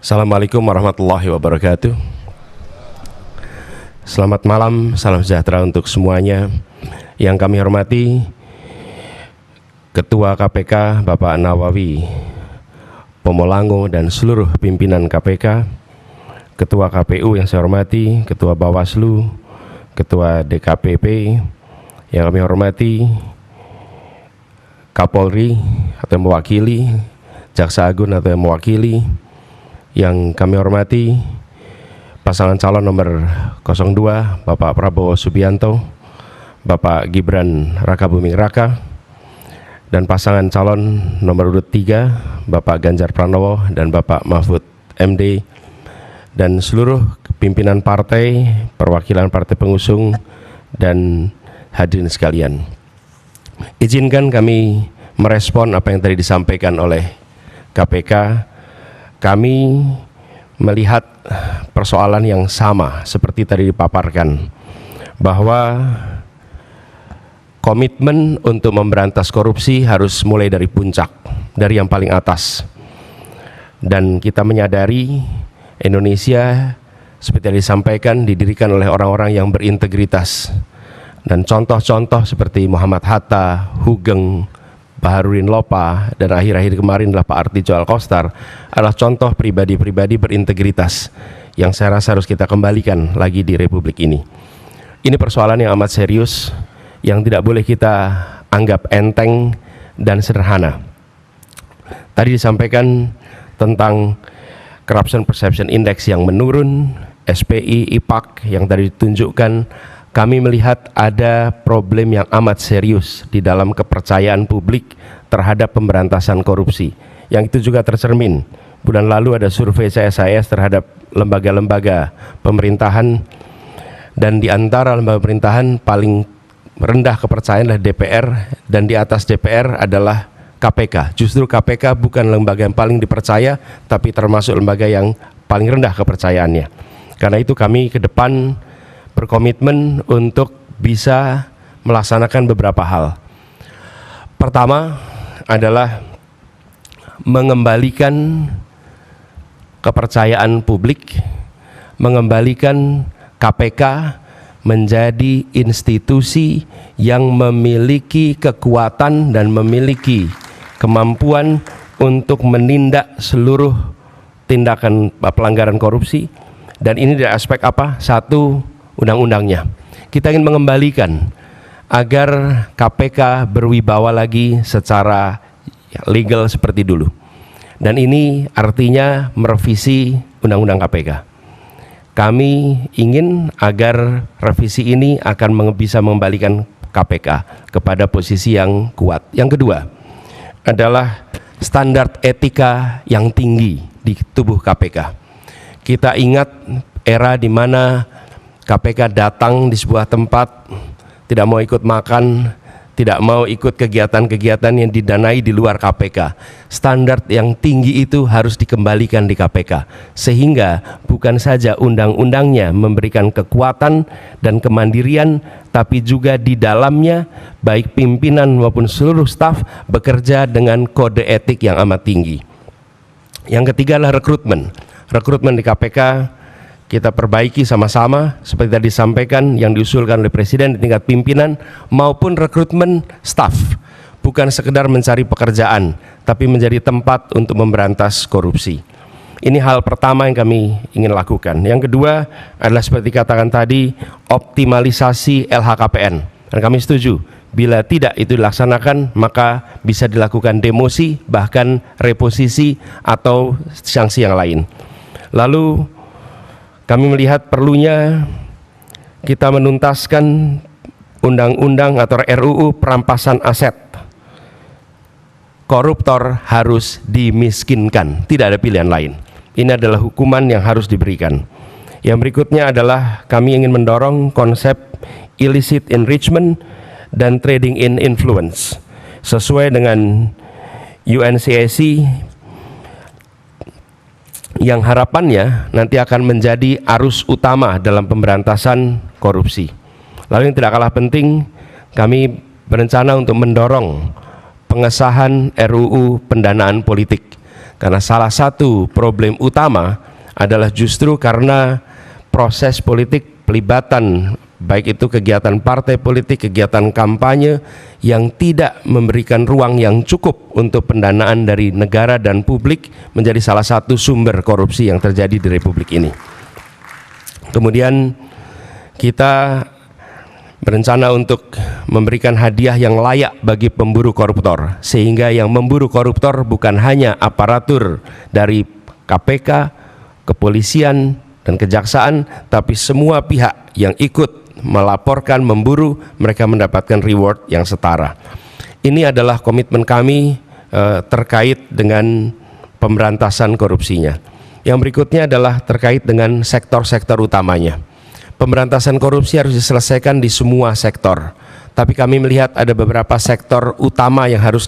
Assalamualaikum warahmatullahi wabarakatuh. Selamat malam, salam sejahtera untuk semuanya. Yang kami hormati Ketua KPK Bapak Nawawi Pomolango dan seluruh pimpinan KPK, Ketua KPU yang saya hormati, Ketua Bawaslu, Ketua DKPP, yang kami hormati Kapolri atau yang mewakili, Jaksa Agung atau yang mewakili, yang kami hormati pasangan calon nomor 02 Bapak Prabowo Subianto, Bapak Gibran Rakabuming Raka, dan pasangan calon nomor urut 3 Bapak Ganjar Pranowo dan Bapak Mahfud MD, dan seluruh pimpinan partai, perwakilan partai pengusung, dan hadirin sekalian. Izinkan kami merespon apa yang tadi disampaikan oleh KPK. Kami melihat persoalan yang sama seperti tadi dipaparkan, bahwa komitmen untuk memberantas korupsi harus mulai dari puncak, dari yang paling atas. Dan kita menyadari Indonesia seperti yang disampaikan didirikan oleh orang-orang yang berintegritas. Dan contoh-contoh seperti Muhammad Hatta, Hugeng, Baharudin Lopa, dan akhir-akhir kemarin adalah Pak Artijo Alkostar adalah contoh pribadi-pribadi berintegritas yang saya rasa harus kita kembalikan lagi di Republik ini. Ini persoalan yang amat serius, yang tidak boleh kita anggap enteng dan sederhana. Tadi disampaikan tentang Corruption Perception Index yang menurun, SPI, IPAK yang tadi ditunjukkan. Kami melihat ada problem yang amat serius di dalam kepercayaan publik terhadap pemberantasan korupsi. Yang itu juga tercermin. Bulan lalu ada survei CSIS terhadap lembaga-lembaga pemerintahan, dan di antara lembaga pemerintahan paling rendah kepercayaan adalah DPR, dan di atas DPR adalah KPK. Justru KPK bukan lembaga yang paling dipercaya, tapi termasuk lembaga yang paling rendah kepercayaannya. Karena itu kami ke depan berkomitmen untuk bisa melaksanakan beberapa hal. Pertama adalah mengembalikan kepercayaan publik, mengembalikan KPK menjadi institusi yang memiliki kekuatan dan memiliki kemampuan untuk menindak seluruh tindakan pelanggaran korupsi. Dan ini dari aspek apa? Satu, undang-undangnya. Kita ingin mengembalikan agar KPK berwibawa lagi secara legal seperti dulu. Dan ini artinya merevisi undang-undang KPK. Kami ingin agar revisi ini akan bisa mengembalikan KPK kepada posisi yang kuat. Yang kedua adalah standar etika yang tinggi di tubuh KPK. Kita ingat era di mana KPK datang di sebuah tempat, tidak mau ikut makan, tidak mau ikut kegiatan-kegiatan yang didanai di luar KPK. Standar yang tinggi itu harus dikembalikan di KPK, sehingga bukan saja undang-undangnya memberikan kekuatan dan kemandirian, tapi juga di dalamnya baik pimpinan maupun seluruh staf bekerja dengan kode etik yang amat tinggi. Yang ketiga adalah rekrutmen. Rekrutmen di KPK kita perbaiki sama-sama seperti tadi disampaikan yang diusulkan oleh Presiden di tingkat pimpinan maupun rekrutmen staf. Bukan sekedar mencari pekerjaan, tapi menjadi tempat untuk memberantas korupsi. Ini hal pertama yang kami ingin lakukan. Yang kedua adalah seperti katakan tadi, optimalisasi LHKPN. Dan kami setuju, bila tidak itu dilaksanakan maka bisa dilakukan demosi, bahkan reposisi atau sanksi yang lain. Lalu kami melihat perlunya kita menuntaskan undang-undang atau RUU perampasan aset. Koruptor harus dimiskinkan, tidak ada pilihan lain. Ini adalah hukuman yang harus diberikan. Yang berikutnya adalah kami ingin mendorong konsep illicit enrichment dan trading in influence. Sesuai dengan UNCAC yang harapannya nanti akan menjadi arus utama dalam pemberantasan korupsi. Lalu yang tidak kalah penting, kami berencana untuk mendorong pengesahan RUU pendanaan politik. Karena salah satu problem utama adalah justru karena proses politik pelibatan, baik itu kegiatan partai politik, kegiatan kampanye yang tidak memberikan ruang yang cukup untuk pendanaan dari negara dan publik, menjadi salah satu sumber korupsi yang terjadi di Republik ini. Kemudian kita berencana untuk memberikan hadiah yang layak bagi pemburu koruptor, sehingga yang memburu koruptor bukan hanya aparatur dari KPK, kepolisian, dan kejaksaan, tapi semua pihak yang ikut melaporkan, memburu, mereka mendapatkan reward yang setara. Ini adalah komitmen kami terkait dengan pemberantasan korupsinya. Yang berikutnya adalah terkait dengan sektor-sektor utamanya. Pemberantasan korupsi harus diselesaikan di semua sektor, tapi kami melihat ada beberapa sektor utama yang harus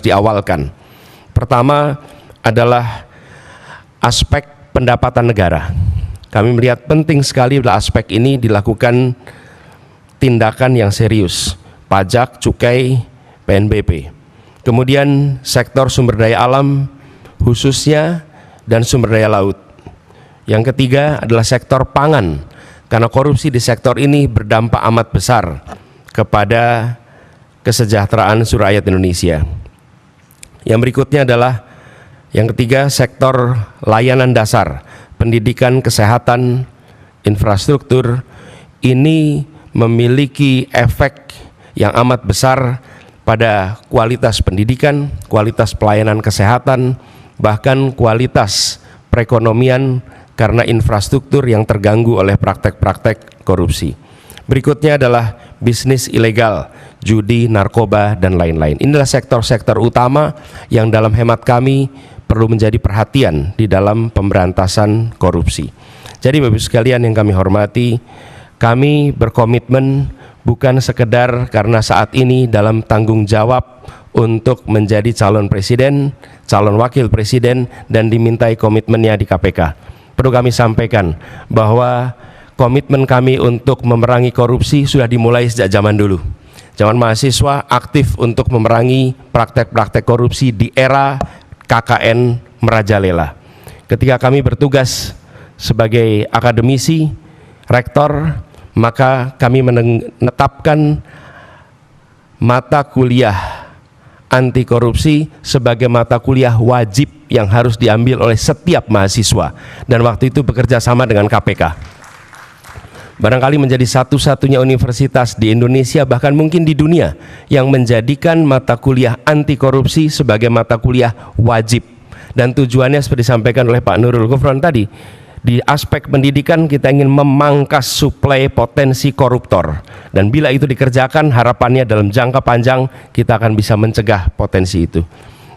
diawalkan. Pertama adalah aspek pendapatan negara. Kami melihat penting sekali adalah aspek ini dilakukan tindakan yang serius, pajak, cukai, PNBP. Kemudian sektor sumber daya alam khususnya dan sumber daya laut. Yang ketiga adalah sektor pangan, karena korupsi di sektor ini berdampak amat besar kepada kesejahteraan seluruh rakyat Indonesia. Yang berikutnya adalah yang ketiga, sektor layanan dasar, pendidikan, kesehatan, infrastruktur. Ini memiliki efek yang amat besar pada kualitas pendidikan, kualitas pelayanan kesehatan, bahkan kualitas perekonomian, karena infrastruktur yang terganggu oleh praktek-praktek korupsi. Berikutnya adalah bisnis ilegal, judi, narkoba, dan lain-lain. Inilah sektor-sektor utama yang dalam hemat kami perlu menjadi perhatian di dalam pemberantasan korupsi. Jadi Bapak Ibu sekalian yang kami hormati, kami berkomitmen bukan sekedar karena saat ini dalam tanggung jawab untuk menjadi calon presiden, calon wakil presiden, dan dimintai komitmennya di KPK. Perlu kami sampaikan bahwa komitmen kami untuk memerangi korupsi sudah dimulai sejak zaman dulu. Zaman mahasiswa aktif untuk memerangi praktek-praktek korupsi di era KKN merajalela. Ketika kami bertugas sebagai akademisi, rektor, maka kami menetapkan mata kuliah anti korupsi sebagai mata kuliah wajib yang harus diambil oleh setiap mahasiswa, dan waktu itu bekerja sama dengan KPK. Barangkali menjadi satu-satunya universitas di Indonesia, bahkan mungkin di dunia, yang menjadikan mata kuliah anti korupsi sebagai mata kuliah wajib. Dan tujuannya seperti disampaikan oleh Pak Nurul Gufron tadi, di aspek pendidikan kita ingin memangkas suplai potensi koruptor, dan bila itu dikerjakan, harapannya dalam jangka panjang kita akan bisa mencegah potensi itu.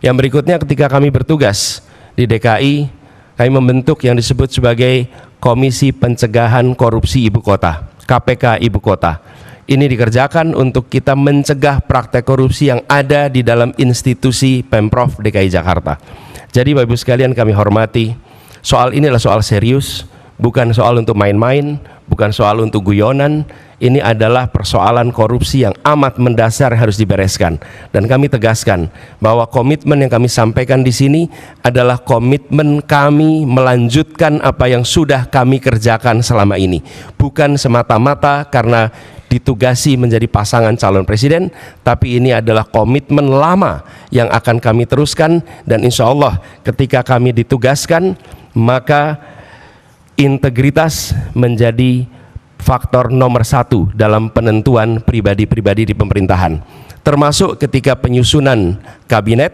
Yang berikutnya, ketika kami bertugas di DKI, kami membentuk yang disebut sebagai Komisi Pencegahan Korupsi Ibu Kota, KPK Ibu Kota. Ini dikerjakan untuk kita mencegah praktek korupsi yang ada di dalam institusi Pemprov DKI Jakarta. Jadi Bapak Ibu sekalian kami hormati, soal ini adalah soal serius, bukan soal untuk main-main, bukan soal untuk guyonan. Ini adalah persoalan korupsi yang amat mendasar harus dibereskan. Dan kami tegaskan bahwa komitmen yang kami sampaikan di sini adalah komitmen kami melanjutkan apa yang sudah kami kerjakan selama ini. Bukan semata-mata karena ditugasi menjadi pasangan calon presiden, tapi ini adalah komitmen lama yang akan kami teruskan. Dan insya Allah ketika kami ditugaskan, maka integritas menjadi faktor nomor satu dalam penentuan pribadi-pribadi di pemerintahan, termasuk ketika penyusunan kabinet,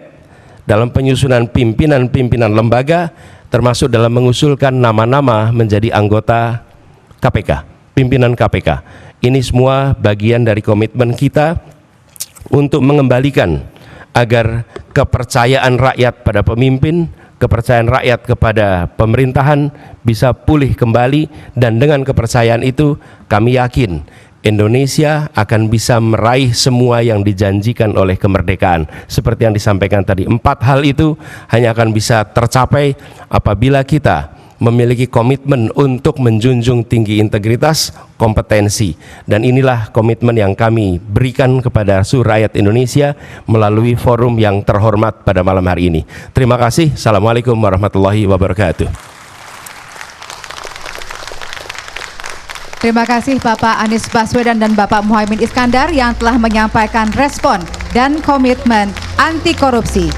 dalam penyusunan pimpinan-pimpinan lembaga, termasuk dalam mengusulkan nama-nama menjadi anggota KPK, pimpinan KPK. Ini semua bagian dari komitmen kita untuk mengembalikan agar kepercayaan rakyat pada pemimpin, kepercayaan rakyat kepada pemerintahan bisa pulih kembali, dan dengan kepercayaan itu kami yakin Indonesia akan bisa meraih semua yang dijanjikan oleh kemerdekaan. Seperti yang disampaikan tadi, 4 hal itu hanya akan bisa tercapai apabila kita memiliki komitmen untuk menjunjung tinggi integritas, kompetensi. Dan inilah komitmen yang kami berikan kepada seluruh rakyat Indonesia melalui forum yang terhormat pada malam hari ini. Terima kasih. Assalamualaikum warahmatullahi wabarakatuh. Terima kasih Bapak Anies Baswedan dan Bapak Muhaimin Iskandar yang telah menyampaikan respon dan komitmen anti korupsi.